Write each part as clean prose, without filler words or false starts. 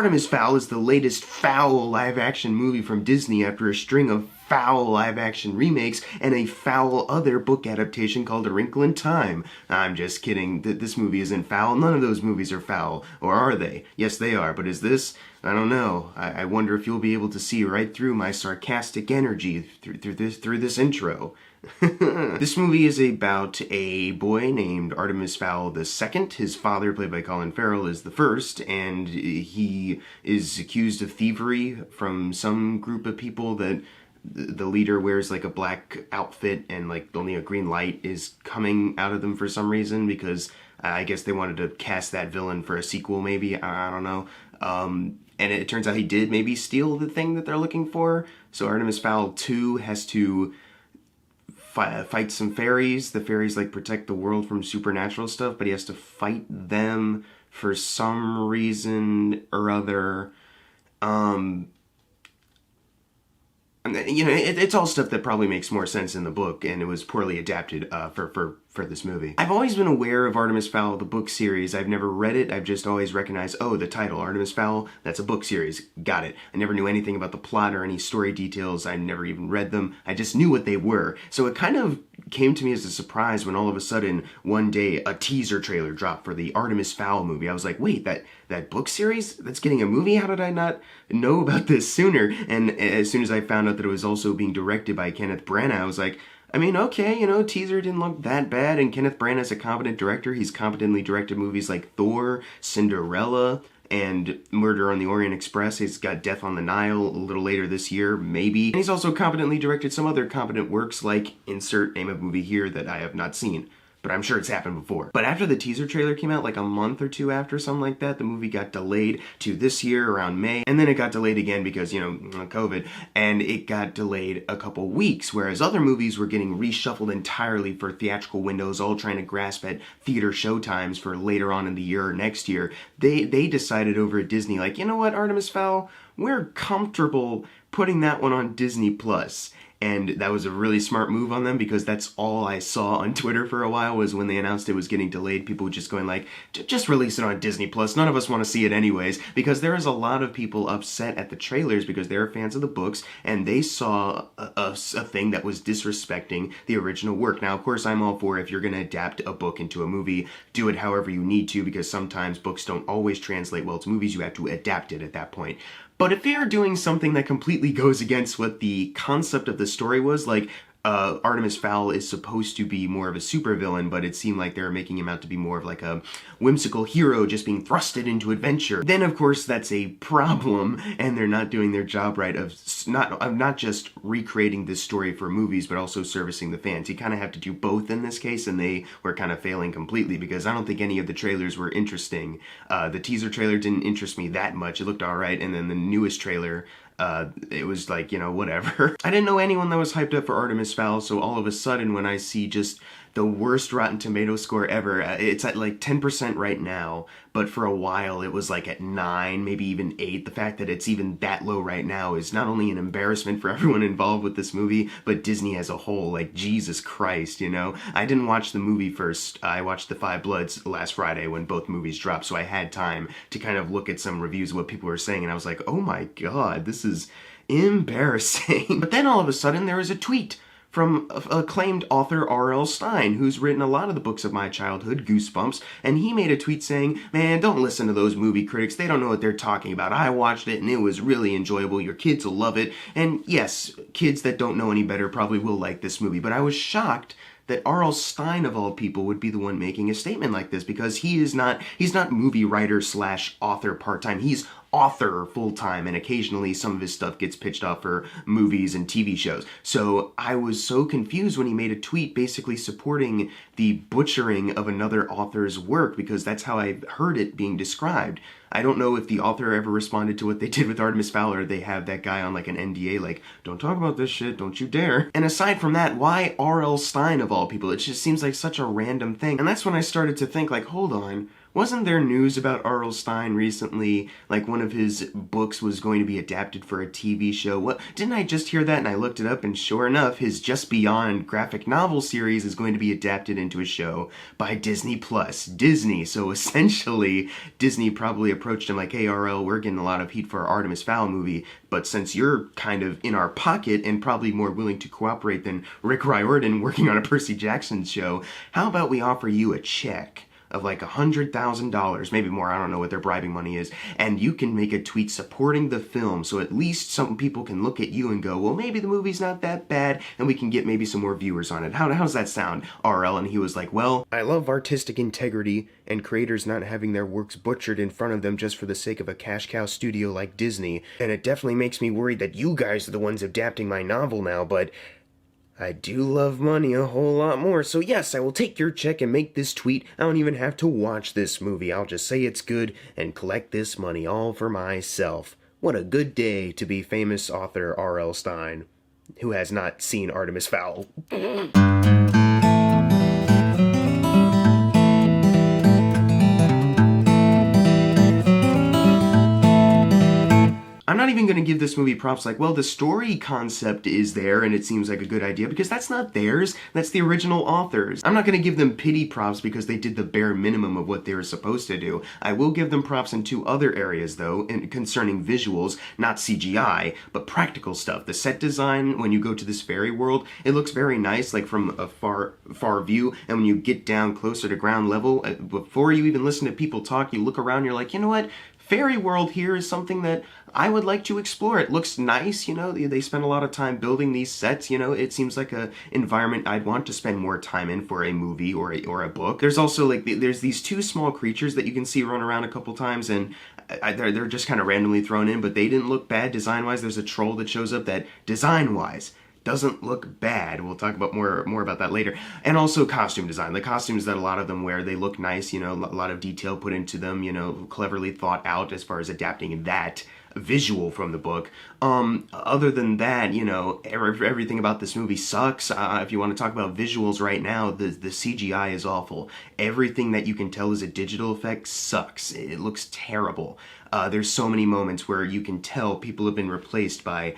Artemis Fowl is the latest foul live-action movie from Disney after a string of foul live-action remakes and a foul other book adaptation called A Wrinkle in Time. I'm just kidding. This movie isn't foul. None of those movies are foul. Or are they? Yes, they are. But is this? I don't know. I wonder if you'll be able to see right through my sarcastic energy through this intro. This movie is about a boy named Artemis Fowl II. His father, played by Colin Farrell, is the first, and he is accused of thievery from some group of people that the leader wears like a black outfit and like only a green light is coming out of them for some reason, because I guess they wanted to cast that villain for a sequel maybe, I don't know. And it turns out he did maybe steal the thing that they're looking for, so Artemis Fowl 2 has to fight some fairies. The fairies like protect the world from supernatural stuff, but he has to fight them for some reason or other. You know, it's all stuff that probably makes more sense in the book, and it was poorly adapted for this movie. I've always been aware of Artemis Fowl, the book series. I've never read it. I've just always recognized, oh, the title, Artemis Fowl, that's a book series. Got it. I never knew anything about the plot or any story details. I never even read them. I just knew what they were. So it kind of came to me as a surprise when all of a sudden, one day, a teaser trailer dropped for the Artemis Fowl movie. I was like, wait, that book series? That's getting a movie? How did I not know about this sooner? And as soon as I found out that it was also being directed by Kenneth Branagh, I was like, I mean, okay, you know, teaser didn't look that bad, and Kenneth Branagh's a competent director. He's competently directed movies like Thor, Cinderella, and Murder on the Orient Express. He's got Death on the Nile a little later this year, maybe. And he's also competently directed some other competent works like insert name of movie here that I have not seen. But I'm sure it's happened before. But after the teaser trailer came out, like a month or two after, something like that, the movie got delayed to this year around May, and then it got delayed again because, you know, COVID, and it got delayed a couple weeks, whereas other movies were getting reshuffled entirely for theatrical windows, all trying to grasp at theater showtimes for later on in the year or next year. They decided over at Disney, like, you know what, Artemis Fowl, we're comfortable putting that one on Disney Plus. And that was a really smart move on them, because that's all I saw on Twitter for a while, was when they announced it was getting delayed, people just going like, just release it on Disney Plus. None of us want to see it anyways, because there is a lot of people upset at the trailers because they're fans of the books and they saw a thing that was disrespecting the original work. Now, of course, I'm all for, if you're going to adapt a book into a movie, do it however you need to, because sometimes books don't always translate well to movies. You have to adapt it at that point. But if you're doing something that completely goes against what the concept of the story was, like Artemis Fowl is supposed to be more of a supervillain, but it seemed like they were making him out to be more of like a whimsical hero just being thrusted into adventure, then of course that's a problem, and they're not doing their job right of not just recreating this story for movies, but also servicing the fans. You kind of have to do both in this case, and they were kind of failing completely, because I don't think any of the trailers were interesting. The teaser trailer didn't interest me that much. It looked alright, and then the newest trailer, it was like, you know, whatever. I didn't know anyone that was hyped up for Artemis Fowl, so all of a sudden when I see just the worst Rotten Tomato score ever, it's at like 10% right now, but for a while it was like at 9, maybe even 8. The fact that it's even that low right now is not only an embarrassment for everyone involved with this movie, but Disney as a whole. Like, Jesus Christ, you know? I didn't watch the movie first. I watched The Five Bloods last Friday when both movies dropped, so I had time to kind of look at some reviews of what people were saying, and I was like, oh my god, this is embarrassing. But then all of a sudden there was a tweet from acclaimed author R.L. Stine, who's written a lot of the books of my childhood, Goosebumps, and he made a tweet saying, man, don't listen to those movie critics, they don't know what they're talking about. I watched it and it was really enjoyable, your kids will love it, and yes, kids that don't know any better probably will like this movie, but I was shocked that R.L. Stine, of all people, would be the one making a statement like this, because he's not movie writer / author part-time, he's author full-time, and occasionally some of his stuff gets pitched off for movies and TV shows. So I was so confused when he made a tweet basically supporting the butchering of another author's work, because that's how I heard it being described. I don't know if the author ever responded to what they did with Artemis Fowl, or they have that guy on like an NDA, like, don't talk about this shit, don't you dare. And aside from that, why R.L. Stine of all people? It just seems like such a random thing. And that's when I started to think, like, hold on, Wasn't there news about R.L. Stine recently? Like one of his books was going to be adapted for a TV show. What? Didn't I just hear that? And I looked it up, and sure enough, his Just Beyond graphic novel series is going to be adapted into a show by Disney Plus. Disney. So essentially, Disney probably approached him like, hey, R.L., we're getting a lot of heat for our Artemis Fowl movie, but since you're kind of in our pocket and probably more willing to cooperate than Rick Riordan working on a Percy Jackson show, how about we offer you a check of like $100,000, maybe more, I don't know what their bribing money is, and you can make a tweet supporting the film, so at least some people can look at you and go, well, maybe the movie's not that bad, and we can get maybe some more viewers on it. How's that sound, RL? And he was like, well, I love artistic integrity and creators not having their works butchered in front of them just for the sake of a cash cow studio like Disney, and it definitely makes me worried that you guys are the ones adapting my novel now, but I do love money a whole lot more, so yes, I will take your check and make this tweet. I don't even have to watch this movie. I'll just say it's good and collect this money all for myself. What a good day to be famous author R.L. Stine, who has not seen Artemis Fowl. I'm not even going to give this movie props like, well, the story concept is there and it seems like a good idea, because that's not theirs. That's the original authors. I'm not going to give them pity props because they did the bare minimum of what they were supposed to do. I will give them props in two other areas, though, concerning visuals, not CGI, but practical stuff. The set design, when you go to this fairy world, it looks very nice, like from a far view, and when you get down closer to ground level, before you even listen to people talk, you look around, you're like, you know what? Fairy world here is something that I would like to explore. It looks nice, you know, they spend a lot of time building these sets, you know, it seems like a environment I'd want to spend more time in for a movie or a book. There's also like, there's these two small creatures that you can see run around a couple times, and they're just kind of randomly thrown in, but they didn't look bad design-wise. There's a troll that shows up that, design-wise, doesn't look bad. We'll talk about more about that later. And also costume design. The costumes that a lot of them wear, they look nice, you know, a lot of detail put into them, you know, cleverly thought out as far as adapting that visual from the book. Other than that, you know, everything about this movie sucks. If you want to talk about visuals right now, the CGI is awful. Everything that you can tell is a digital effect sucks. It looks terrible. There's so many moments where you can tell people have been replaced by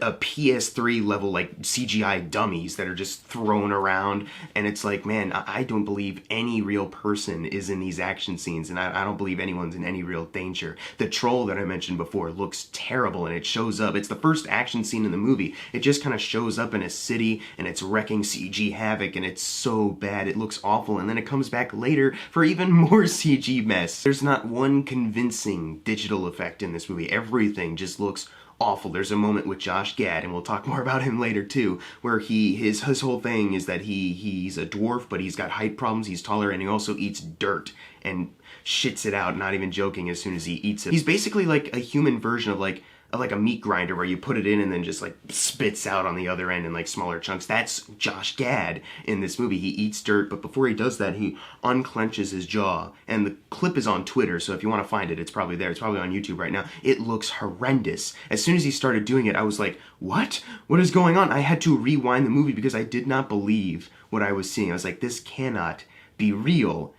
a PS3 level like CGI dummies that are just thrown around, and it's like, man, I don't believe any real person is in these action scenes, and I don't believe anyone's in any real danger. The troll that I mentioned before looks terrible, and it shows up. It's the first action scene in the movie. It just kind of shows up in a city, and it's wrecking CG havoc, and it's so bad. It looks awful, and then it comes back later for even more CG mess. There's not one convincing digital effect in this movie. Everything just looks awful. There's a moment with Josh Gad, and we'll talk more about him later too, where his whole thing is that he's a dwarf, but he's got height problems, he's taller, and he also eats dirt and shits it out, not even joking, as soon as he eats it. He's basically like a human version of like a meat grinder, where you put it in and then just like spits out on the other end in like smaller chunks. That's Josh Gad in this movie. He eats dirt, but before he does that, he unclenches his jaw. And the clip is on Twitter, so if you want to find it, it's probably there. It's probably on YouTube right now. It looks horrendous. As soon as he started doing it, I was like, what? What is going on? I had to rewind the movie because I did not believe what I was seeing. I was like, this cannot be real.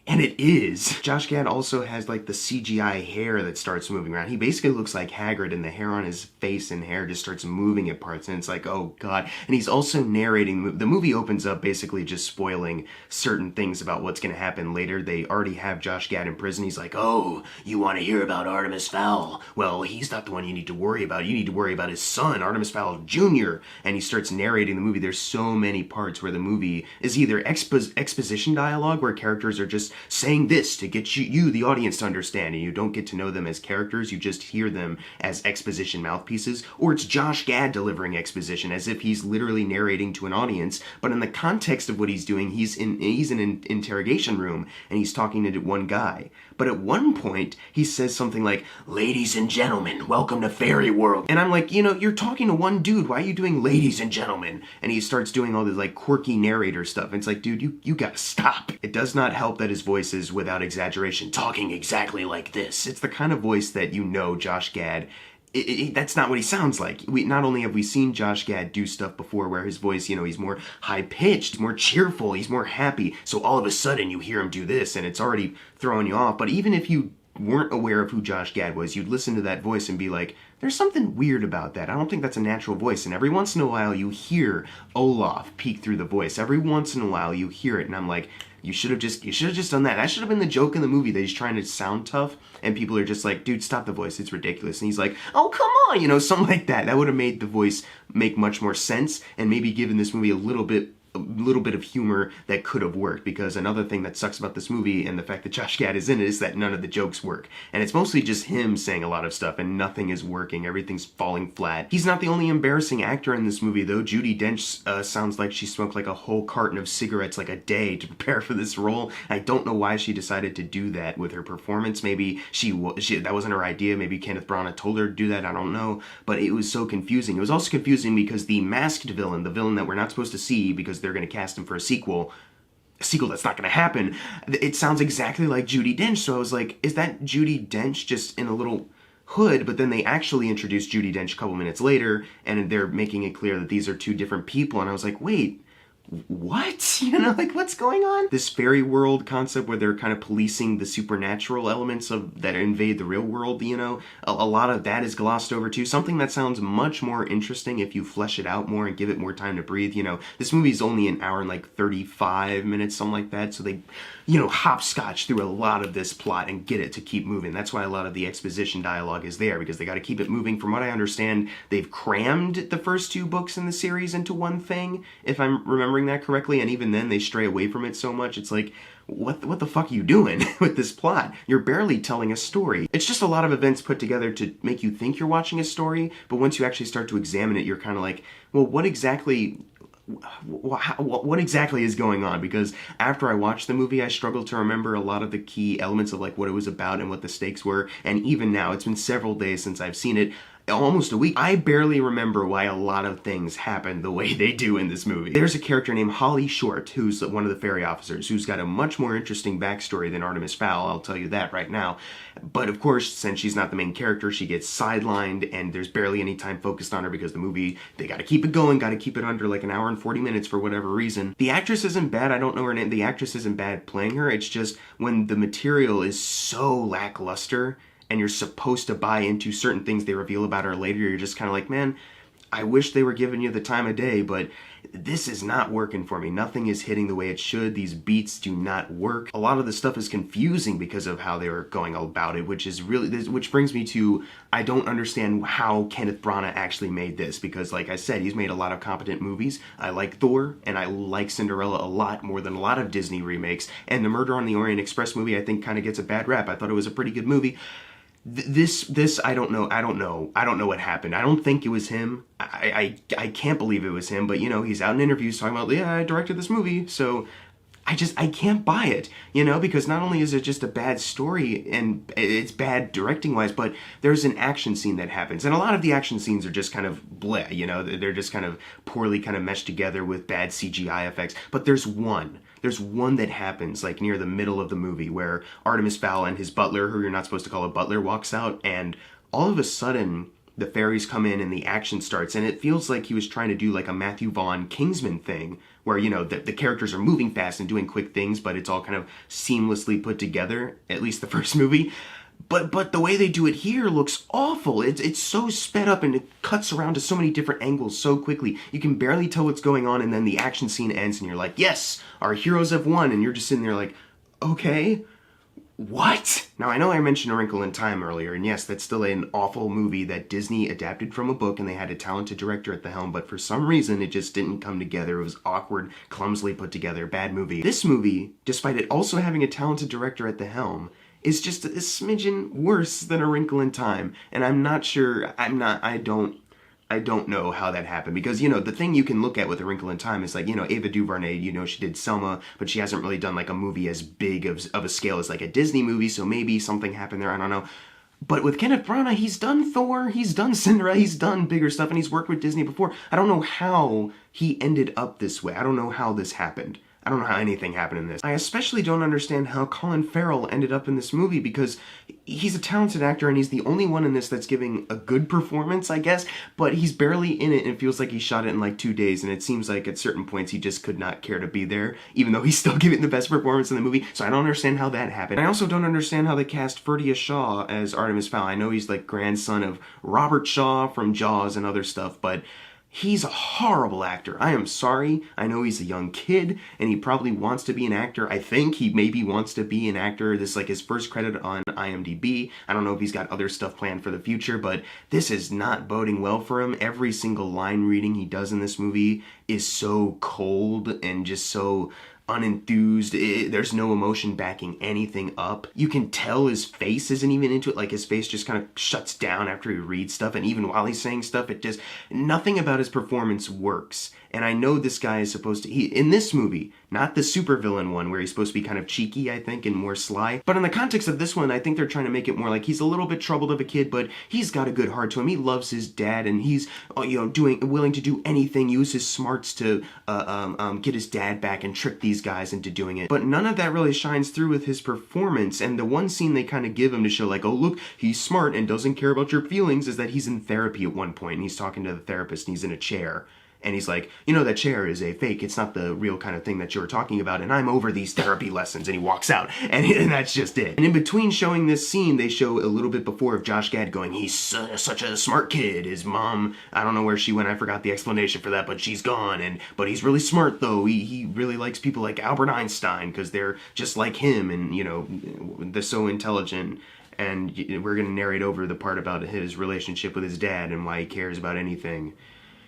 And it is. Josh Gad also has like the CGI hair that starts moving around. He basically looks like Hagrid, and the hair on his face and hair just starts moving at parts, and it's like, oh god. And he's also narrating. The movie opens up basically just spoiling certain things about what's going to happen later. They already have Josh Gad in prison. He's like, oh, you want to hear about Artemis Fowl? Well, he's not the one you need to worry about. You need to worry about his son, Artemis Fowl Jr. And he starts narrating the movie. There's so many parts where the movie is either exposition dialogue, where characters are just saying this to get you, the audience, to understand, and you don't get to know them as characters, you just hear them as exposition mouthpieces, or it's Josh Gad delivering exposition as if he's literally narrating to an audience, but in the context of what he's doing, he's in an interrogation room, and he's talking to one guy. But at one point, he says something like, ladies and gentlemen, welcome to Fairy World. And I'm like, you know, you're talking to one dude, why are you doing ladies and gentlemen? And he starts doing all this like quirky narrator stuff. And it's like, dude, you gotta stop. It does not help that his voice is, without exaggeration, talking exactly like this. It's the kind of voice that you know Josh Gad that's not what he sounds like. Not only have we seen Josh Gad do stuff before where his voice, he's more high-pitched, more cheerful, he's more happy, so all of a sudden you hear him do this and it's already throwing you off. But even if you weren't aware of who Josh Gad was, you'd listen to that voice and be like, there's something weird about that. I don't think that's a natural voice. And every once in a while you hear Olaf peek through the voice. Every once in a while you hear it, and I'm like, you should have just done that. That should have been the joke in the movie, that he's trying to sound tough, and people are just like, dude, stop the voice, it's ridiculous. And he's like, oh, come on, something like that. That would have made the voice make much more sense, and maybe given this movie a little bit of humor that could have worked. Because another thing that sucks about this movie, and the fact that Josh Gad is in it, is that none of the jokes work. And it's mostly just him saying a lot of stuff, and nothing is working. Everything's falling flat. He's not the only embarrassing actor in this movie, though. Judi Dench sounds like she smoked like a whole carton of cigarettes like a day to prepare for this role. I don't know why she decided to do that with her performance. Maybe that wasn't her idea. Maybe Kenneth Branagh told her to do that. I don't know. But it was so confusing. It was also confusing because the masked villain, the villain that we're not supposed to see because they're going to cast him for a sequel that's not going to happen, it sounds exactly like Judi Dench. So I was like, is that Judi Dench just in a little hood? But then they actually introduced Judi Dench a couple minutes later, and they're making it clear that these are two different people. And I was like, wait, what? Like, what's going on? This fairy world concept where they're kind of policing the supernatural elements that invade the real world, a lot of that is glossed over too. Something that sounds much more interesting if you flesh it out more and give it more time to breathe. This movie's only an hour and like 35 minutes, something like that. So they, hopscotch through a lot of this plot and get it to keep moving. That's why a lot of the exposition dialogue is there, because they got to keep it moving. From what I understand, they've crammed the first two books in the series into one thing, if I'm remembering that correctly, and even then they stray away from it so much. It's like, what the fuck are you doing with this plot? You're barely telling a story. It's just a lot of events put together to make you think you're watching a story, but once you actually start to examine it, you're kind of like, well, what exactly is going on? Because after I watched the movie, I struggled to remember a lot of the key elements of like what it was about and what the stakes were. And even now, it's been several days since I've seen it, almost a week, I barely remember why a lot of things happen the way they do in this movie. There's a character named Holly Short, who's one of the ferry officers, who's got a much more interesting backstory than Artemis Fowl, I'll tell you that right now. But of course, since she's not the main character, she gets sidelined, and there's barely any time focused on her because the movie, they gotta keep it going, gotta keep it under like an hour and 40 minutes for whatever reason. The actress isn't bad, I don't know her name, the actress isn't bad playing her, it's just when the material is so lackluster, and you're supposed to buy into certain things they reveal about her later, you're just kind of like, man, I wish they were giving you the time of day, but this is not working for me. Nothing is hitting the way it should. These beats do not work. A lot of the stuff is confusing because of how they were going about it, which brings me to, I don't understand how Kenneth Branagh actually made this, because like I said, he's made a lot of competent movies. I like Thor, and I like Cinderella a lot more than a lot of Disney remakes, and the Murder on the Orient Express movie I think kind of gets a bad rap. I thought it was a pretty good movie. This I don't know what happened. I don't think it was him. I can't believe it was him, but he's out in interviews talking about, yeah, I directed this movie, so I can't buy it, because not only is it just a bad story and it's bad directing wise, but there's an action scene that happens, and a lot of the action scenes are just kind of bleh, they're just kind of poorly kind of meshed together with bad CGI effects. But there's one that happens like near the middle of the movie where Artemis Fowl and his butler, who you're not supposed to call a butler, walks out, and all of a sudden the fairies come in and the action starts, and it feels like he was trying to do like a Matthew Vaughn Kingsman thing where, the characters are moving fast and doing quick things, but it's all kind of seamlessly put together, at least the first movie. But the way they do it here looks awful. It's so sped up, and it cuts around to so many different angles so quickly. You can barely tell what's going on, and then the action scene ends, and you're like, yes, our heroes have won, and you're just sitting there like, okay, what? Now, I know I mentioned A Wrinkle in Time earlier, and yes, that's still an awful movie that Disney adapted from a book, and they had a talented director at the helm, but for some reason, it just didn't come together. It was awkward, clumsily put together, bad movie. This movie, despite it also having a talented director at the helm, is just a smidgen worse than A Wrinkle in Time, and I'm not sure, I don't know how that happened, because, the thing you can look at with A Wrinkle in Time is like, Ava DuVernay, she did Selma, but she hasn't really done like a movie as big of a scale as like a Disney movie, so maybe something happened there, I don't know. But with Kenneth Branagh, he's done Thor, he's done Cinderella, he's done bigger stuff, and he's worked with Disney before. I don't know how he ended up this way. I don't know how this happened. I don't know how anything happened in this. I especially don't understand how Colin Farrell ended up in this movie, because he's a talented actor and he's the only one in this that's giving a good performance, I guess, but he's barely in it and it feels like he shot it in like 2 days, and it seems like at certain points he just could not care to be there, even though he's still giving the best performance in the movie, so I don't understand how that happened. I also don't understand how they cast Ferdia Shaw as Artemis Fowl. I know he's like grandson of Robert Shaw from Jaws and other stuff, but he's a horrible actor. I am sorry. I know he's a young kid, and he probably wants to be an actor. I think he maybe wants to be an actor. This is like his first credit on IMDb. I don't know if he's got other stuff planned for the future, but this is not boding well for him. Every single line reading he does in this movie is so cold and just so unenthused. There's no emotion backing anything up. You can tell his face isn't even into it. Like, his face just kind of shuts down after he reads stuff, and even while he's saying stuff, it just, nothing about his performance works. And I know this guy is supposed to, in this movie, not the supervillain one where he's supposed to be kind of cheeky, I think, and more sly, but in the context of this one, I think they're trying to make it more like he's a little bit troubled of a kid, but he's got a good heart to him. He loves his dad, and he's, willing to do anything, use his smarts to get his dad back and trick these guys into doing it. But none of that really shines through with his performance, and the one scene they kind of give him to show like, oh look, he's smart and doesn't care about your feelings, is that he's in therapy at one point, and he's talking to the therapist, and he's in a chair. And he's like, that chair is a fake. It's not the real kind of thing that you're talking about, and I'm over these therapy lessons. And he walks out, and that's just it. And in between showing this scene, they show a little bit before of Josh Gad going, he's such a smart kid. His mom, I don't know where she went. I forgot the explanation for that, but she's gone. But he's really smart, though. He really likes people like Albert Einstein because they're just like him, and, they're so intelligent. And we're going to narrate over the part about his relationship with his dad and why he cares about anything,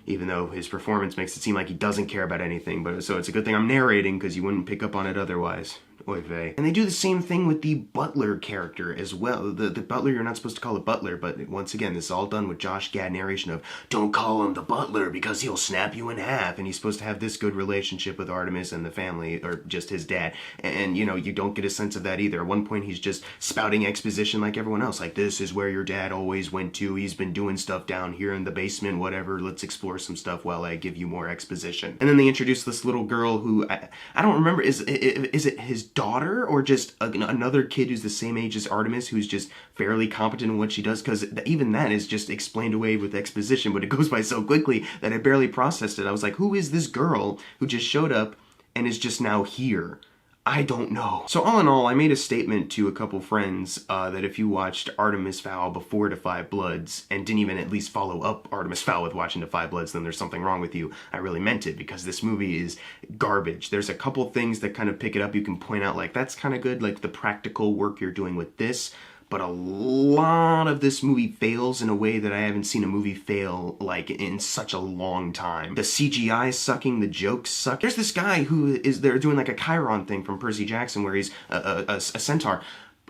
even though his performance makes it seem like he doesn't care about anything. But so it's a good thing I'm narrating, because you wouldn't pick up on it otherwise. Oy vey. And they do the same thing with the butler character as well. The butler, you're not supposed to call it butler, but once again, this is all done with Josh Gad narration of, don't call him the butler because he'll snap you in half. And he's supposed to have this good relationship with Artemis and the family, or just his dad. And, you don't get a sense of that either. At one point, he's just spouting exposition like everyone else. Like, this is where your dad always went to. He's been doing stuff down here in the basement, whatever. Let's explore some stuff while I give you more exposition. And then they introduce this little girl who, I don't remember, is it his daughter, or just another kid who's the same age as Artemis, who's just fairly competent in what she does? Because even that is just explained away with exposition, but it goes by so quickly that I barely processed it. I was like, who is this girl who just showed up and is just now here? I don't know. So all in all, I made a statement to a couple friends that if you watched Artemis Fowl before Da 5 Bloods and didn't even at least follow up Artemis Fowl with watching Da 5 Bloods, then there's something wrong with you. I really meant it, because this movie is garbage. There's a couple things that kind of pick it up. You can point out, like, that's kind of good, like the practical work you're doing with this. But a lot of this movie fails in a way that I haven't seen a movie fail, like, in such a long time. The CGI sucking, the jokes suck. There's this guy who they're doing like a Chiron thing from Percy Jackson where he's a centaur.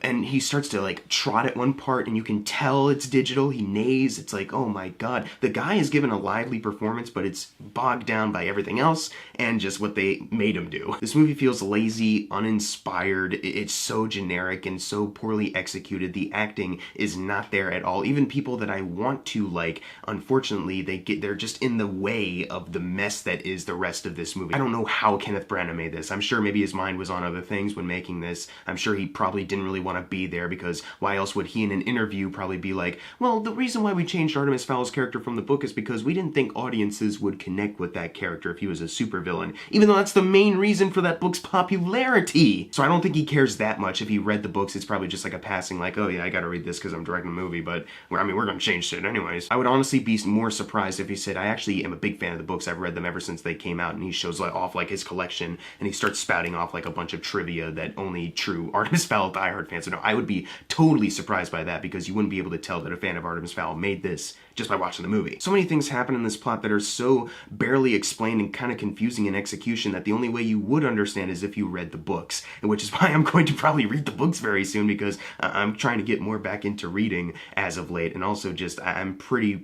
And he starts to, like, trot at one part, and you can tell it's digital. He neighs. It's like, oh my god. The guy is given a lively performance, but it's bogged down by everything else and just what they made him do. This movie feels lazy, uninspired. It's so generic and so poorly executed. The acting is not there at all. Even people that I want to like, unfortunately, they're just in the way of the mess that is the rest of this movie. I don't know how Kenneth Branagh made this. I'm sure maybe his mind was on other things when making this. I'm sure he probably didn't really want to be there, because why else would he in an interview probably be like, well, the reason why we changed Artemis Fowl's character from the book is because we didn't think audiences would connect with that character if he was a supervillain, even though that's the main reason for that book's popularity. So I don't think he cares that much. If he read the books, it's probably just like a passing, like, oh yeah, I gotta read this because I'm directing a movie, but we're gonna change it anyways. I would honestly be more surprised if he said, I actually am a big fan of the books. I've read them ever since they came out, and he shows off like his collection, and he starts spouting off like a bunch of trivia that only true Artemis Fowl diehard fans would know. I would be totally surprised by that, because you wouldn't be able to tell that a fan of Artemis Fowl made this just by watching the movie. So many things happen in this plot that are so barely explained and kind of confusing in execution that the only way you would understand is if you read the books, and which is why I'm going to probably read the books very soon, because I'm trying to get more back into reading as of late, and also just I'm pretty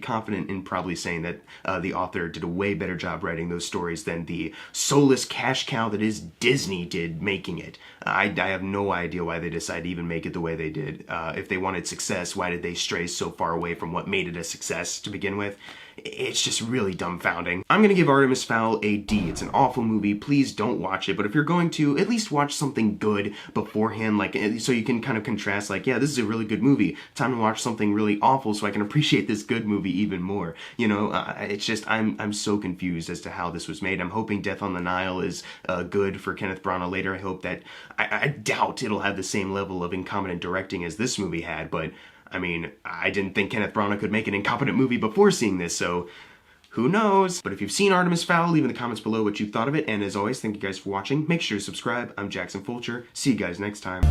confident in probably saying that the author did a way better job writing those stories than the soulless cash cow that is Disney did making it. I have no idea why they decided to even make it the way they did. If they wanted success, why did they stray so far away from what made made it a success to begin with. It's just really dumbfounding. I'm gonna give Artemis Fowl a D. It's an awful movie. Please don't watch it. But if you're going to, at least watch something good beforehand, like, so you can kind of contrast, like, yeah, this is a really good movie. Time to watch something really awful so I can appreciate this good movie even more. You know, it's just, I'm so confused as to how this was made. I'm hoping Death on the Nile is good for Kenneth Branagh later. I hope that, I doubt it'll have the same level of incompetent directing as this movie had, but I mean, I didn't think Kenneth Branagh could make an incompetent movie before seeing this, so who knows? But if you've seen Artemis Fowl, leave in the comments below what you thought of it, and as always, thank you guys for watching. Make sure to subscribe. I'm Jackson Fulcher. See you guys next time.